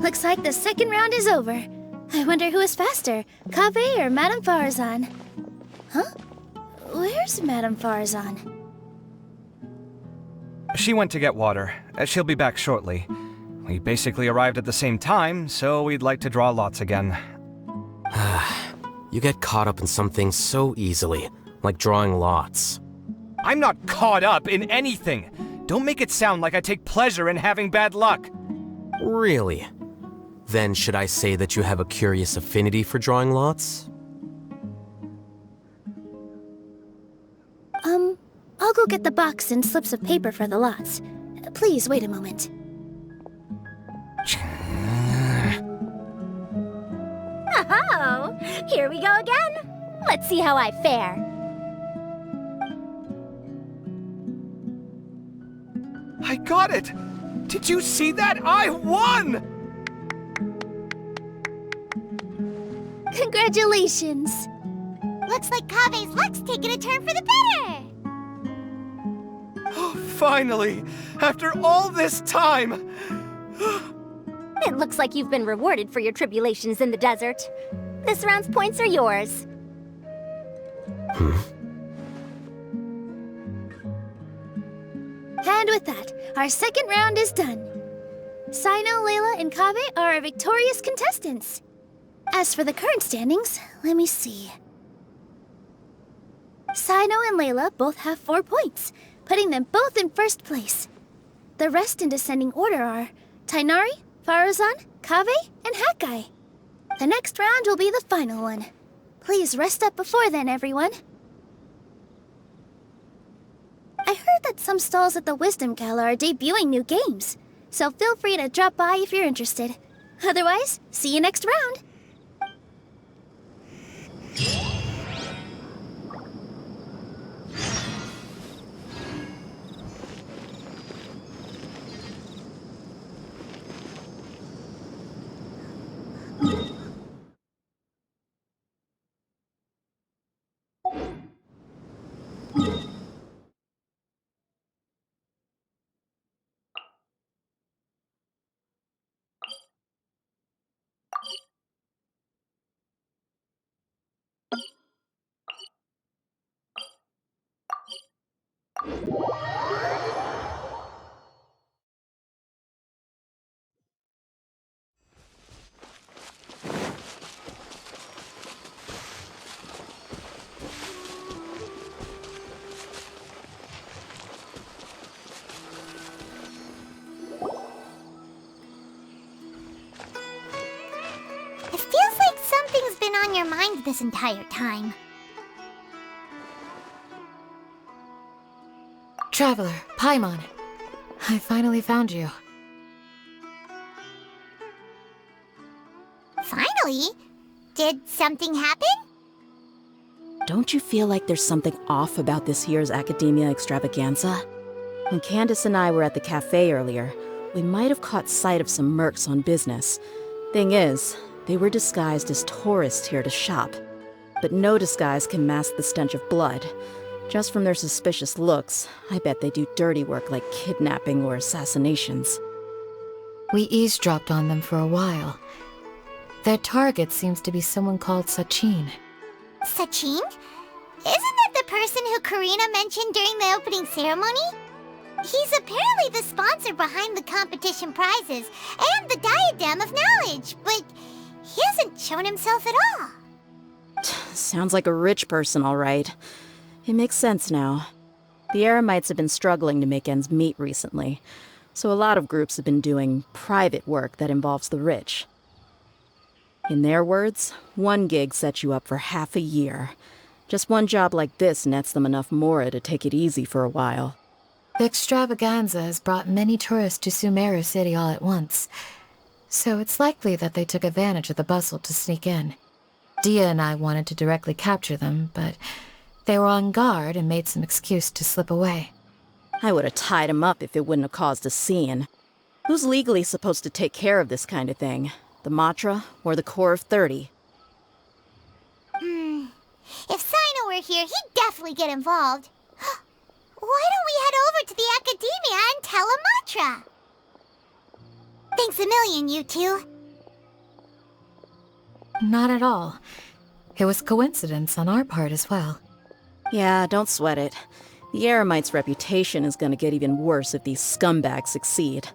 Looks like the second round is over. I wonder who is faster, Kaveh or Madame Farazan? Huh? Where's Madame Farazan? She went to get water. She'll be back shortly. We basically arrived at the same time, so we'd like to draw lots again. You get caught up in some things so easily, like drawing lots. I'm not caught up in anything! Don't make it sound like I take pleasure in having bad luck! Really? Then should I say that you have a curious affinity for drawing lots? I'll go get the box and slips of paper for the lots. Please wait a moment. Oh, here we go again. Let's see how I fare. I got it! Did you see that? I won! Congratulations! Looks like Kaveh's luck's taking a turn for the better. Oh, finally! After all this time! It looks like you've been rewarded for your tribulations in the desert. This round's points are yours. And with that, our second round is done. Sino, Layla, and Kaveh are our victorious contestants. As for the current standings, let me see. Sino and Layla both have 4 points, putting them both in first place. The rest in descending order are Tainari, Farazan, Kaveh, and Hakai. The next round will be the final one. Please rest up before then, everyone. I heard that some stalls at the Wisdom Gala are debuting new games, so feel free to drop by if you're interested. Otherwise, see you next round! It feels like something's been on your mind this entire time. Traveler, Paimon. I finally found you. Finally? Did something happen? Don't you feel like there's something off about this year's Academia Extravaganza? When Candace and I were at the cafe earlier, we might have caught sight of some mercs on business. Thing is, they were disguised as tourists here to shop. But no disguise can mask the stench of blood. Just from their suspicious looks, I bet they do dirty work like kidnapping or assassinations. We eavesdropped on them for a while. Their target seems to be someone called Sachin. Sachin? Isn't that the person who Karina mentioned during the opening ceremony? He's apparently the sponsor behind the competition prizes and the Diadem of Knowledge, but he hasn't shown himself at all. Sounds like a rich person, all right. It makes sense now. The Eremites have been struggling to make ends meet recently, so a lot of groups have been doing private work that involves the rich. In their words, one gig sets you up for half a year. Just one job like this nets them enough mora to take it easy for a while. The extravaganza has brought many tourists to Sumeru City all at once, so it's likely that they took advantage of the bustle to sneak in. Dia and I wanted to directly capture them, but they were on guard and made some excuse to slip away. I would have tied him up if it wouldn't have caused a scene. Who's legally supposed to take care of this kind of thing? The Matra or the Corps of 30? If Sino were here, he'd definitely get involved. Why don't we head over to the Academia and tell Amatra? Thanks a million, you two. Not at all. It was coincidence on our part as well. Yeah, don't sweat it. The Eremite's reputation is gonna get even worse if these scumbags succeed.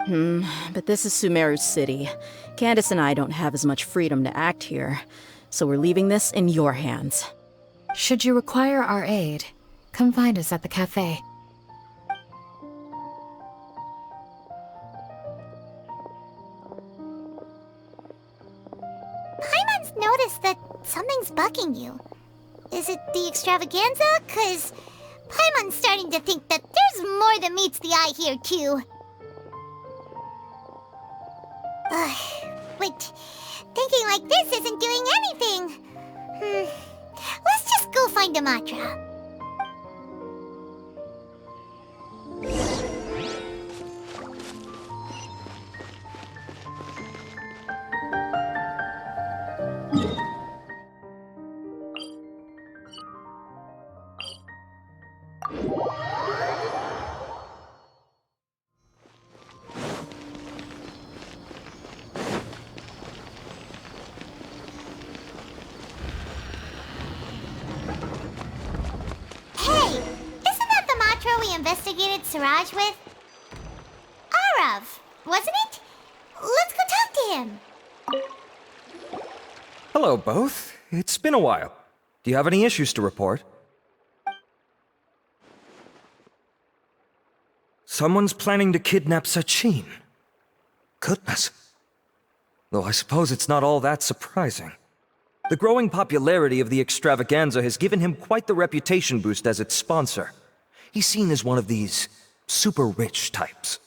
But this is Sumeru's city. Candace and I don't have as much freedom to act here, so we're leaving this in your hands. Should you require our aid, come find us at the cafe. Paimon's noticed that something's bugging you. Is it the extravaganza? 'Cause Paimon's starting to think that there's more than meets the eye here, too. Wait, thinking like this isn't doing anything. Let's just go find a mantra. Investigated Siraj with? Arav, wasn't it? Let's go talk to him. Hello, both. It's been a while. Do you have any issues to report? Someone's planning to kidnap Sachin. Goodness. Though I suppose it's not all that surprising. The growing popularity of the extravaganza has given him quite the reputation boost as its sponsor. He's seen as one of these super rich types.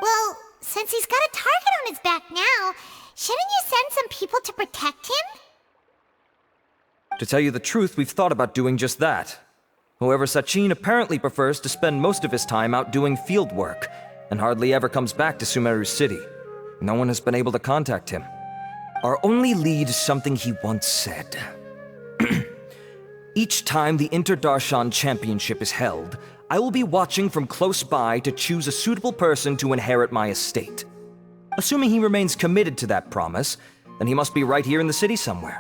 Well, since he's got a target on his back now, shouldn't you send some people to protect him? To tell you the truth, we've thought about doing just that. However, Sachin apparently prefers to spend most of his time out doing field work, and hardly ever comes back to Sumeru City. No one has been able to contact him. Our only lead is something he once said. Each time the Interdarshan Championship is held, I will be watching from close by to choose a suitable person to inherit my estate. Assuming he remains committed to that promise, then he must be right here in the city somewhere.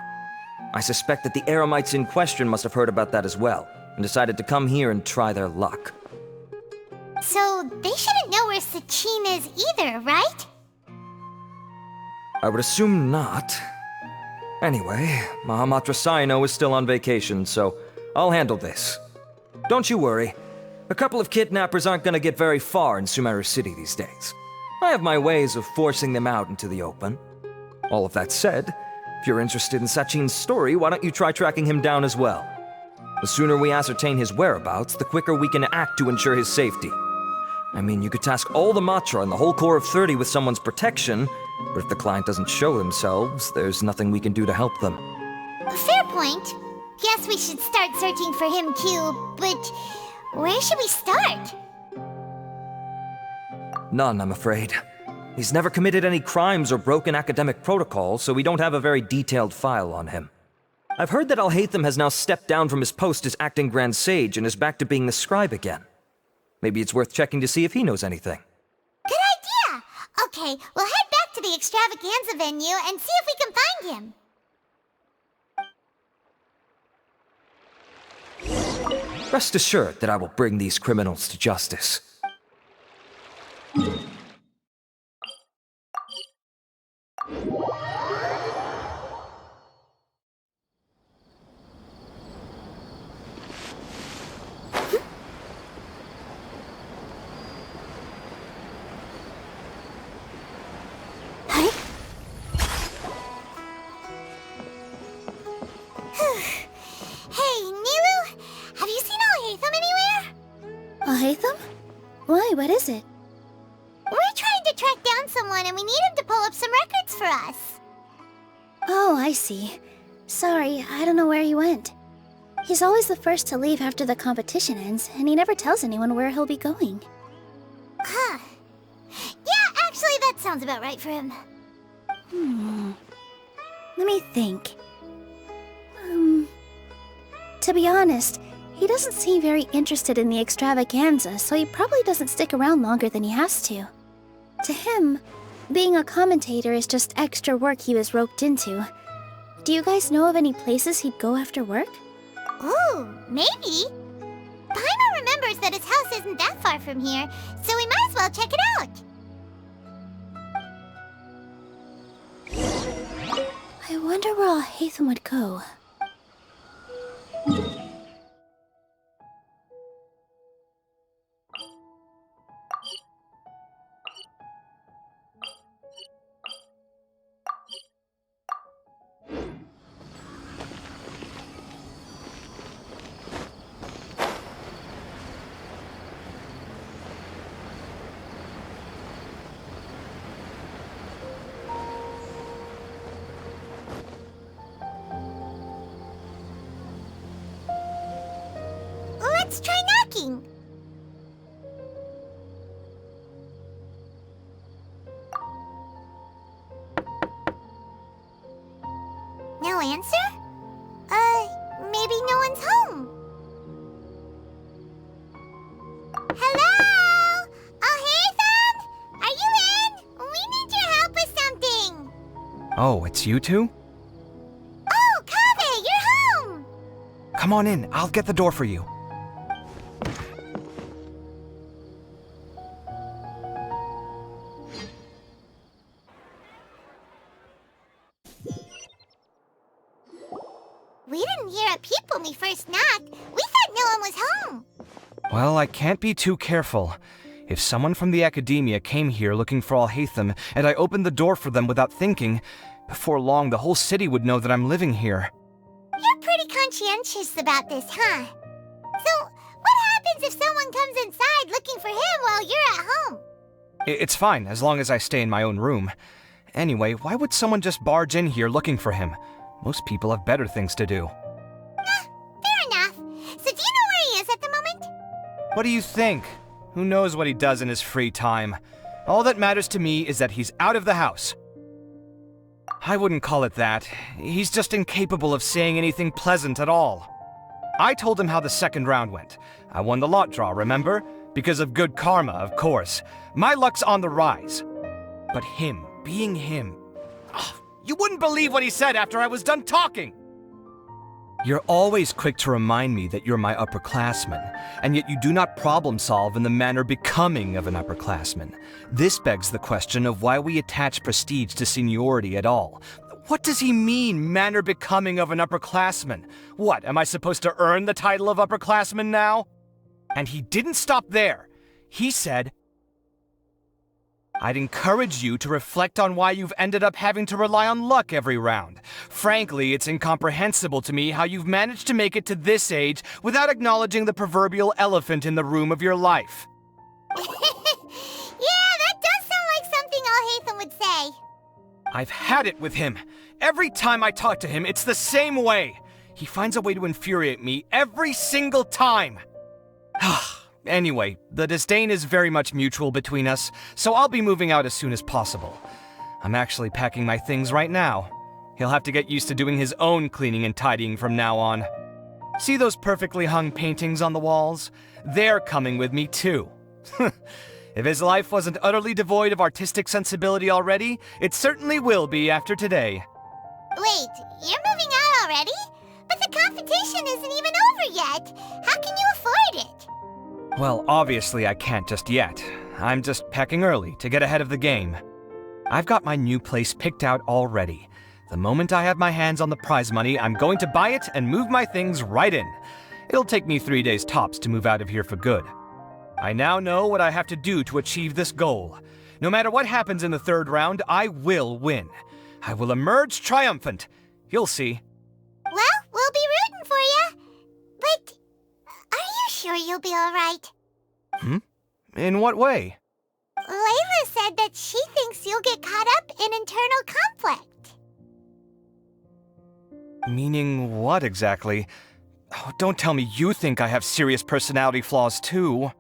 I suspect that the Eremites in question must have heard about that as well, and decided to come here and try their luck. So they shouldn't know where Sachin is either, right? I would assume not. Anyway, Mahamatra Saino is still on vacation, so I'll handle this. Don't you worry. A couple of kidnappers aren't gonna get very far in Sumeru City these days. I have my ways of forcing them out into the open. All of that said, if you're interested in Sachin's story, why don't you try tracking him down as well? The sooner we ascertain his whereabouts, the quicker we can act to ensure his safety. I mean, you could task all the Matra and the whole Corps of 30 with someone's protection, but if the client doesn't show themselves, there's nothing we can do to help them. Fair point. Guess we should start searching for him too, but where should we start? None, I'm afraid. He's never committed any crimes or broken academic protocol, so we don't have a very detailed file on him. I've heard that Alhaitham has now stepped down from his post as acting Grand Sage and is back to being the scribe again. Maybe it's worth checking to see if he knows anything. Good idea! Okay, we'll head back to the extravaganza venue and see if we can find him. Rest assured that I will bring these criminals to justice. Alhaitham? Why, what is it? We're trying to track down someone and we need him to pull up some records for us. Oh, I see. Sorry, I don't know where he went. He's always the first to leave after the competition ends, and he never tells anyone where he'll be going. Huh. Yeah, actually, that sounds about right for him. Let me think. To be honest, he doesn't seem very interested in the extravaganza, so he probably doesn't stick around longer than he has to. To him, being a commentator is just extra work he was roped into, Do you guys know of any places he'd go after work? Ooh, maybe. Paimon remembers that his house isn't that far from here, so we might as well check it out. I wonder where Alhaitham would go. Let's try knocking. No answer? Maybe no one's home. Hello? Alhaitham? Are you in? We need your help with something. Oh, it's you two? Oh, Kaveh, you're home. Come on in, I'll get the door for you. We didn't hear a peep when we first knocked. We thought no one was home. Well, I can't be too careful. If someone from the academia came here looking for Alhaitham, and I opened the door for them without thinking, before long the whole city would know that I'm living here. You're pretty conscientious about this, huh? So, what happens if someone comes inside looking for him while you're at home? It's fine, as long as I stay in my own room. Anyway, why would someone just barge in here looking for him? Most people have better things to do. Fair enough. So do you know where he is at the moment? What do you think? Who knows what he does in his free time? All that matters to me is that he's out of the house. I wouldn't call it that. He's just incapable of saying anything pleasant at all. I told him how the second round went. I won the lot draw, remember? Because of good karma, of course. My luck's on the rise. But him, being him... You wouldn't believe what he said after I was done talking! You're always quick to remind me that you're my upperclassman, and yet you do not problem solve in the manner becoming of an upperclassman. This begs the question of why we attach prestige to seniority at all. What does he mean, manner becoming of an upperclassman? What, am I supposed to earn the title of upperclassman now? And he didn't stop there. He said, I'd encourage you to reflect on why you've ended up having to rely on luck every round. Frankly, it's incomprehensible to me how you've managed to make it to this age without acknowledging the proverbial elephant in the room of your life. Yeah, that does sound like something Alhaitham would say. I've had it with him. Every time I talk to him, it's the same way. He finds a way to infuriate me every single time. Anyway, the disdain is very much mutual between us, so I'll be moving out as soon as possible. I'm actually packing my things right now. He'll have to get used to doing his own cleaning and tidying from now on. See those perfectly hung paintings on the walls? They're coming with me too. If his life wasn't utterly devoid of artistic sensibility already, it certainly will be after today. Wait, you're moving out already? But the competition isn't even over yet. How can you afford it? Well, obviously I can't just yet. I'm just packing early to get ahead of the game. I've got my new place picked out already. The moment I have my hands on the prize money, I'm going to buy it and move my things right in. It'll take me 3 days tops to move out of here for good. I now know what I have to do to achieve this goal. No matter what happens in the third round, I will win. I will emerge triumphant. You'll see. Well, we'll be rooting for you. But are you sure you'll be all right? In what way? Layla said that she thinks you'll get caught up in internal conflict. Meaning what exactly? Oh, don't tell me you think I have serious personality flaws too.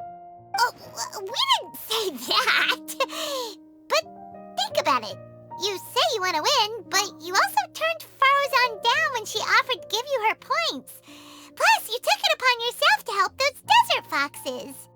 Oh, we didn't say that. But think about it. You say you want to win, but you also turned Faruzan down when she offered to give you her points. Plus, you took it upon yourself to help those desert foxes.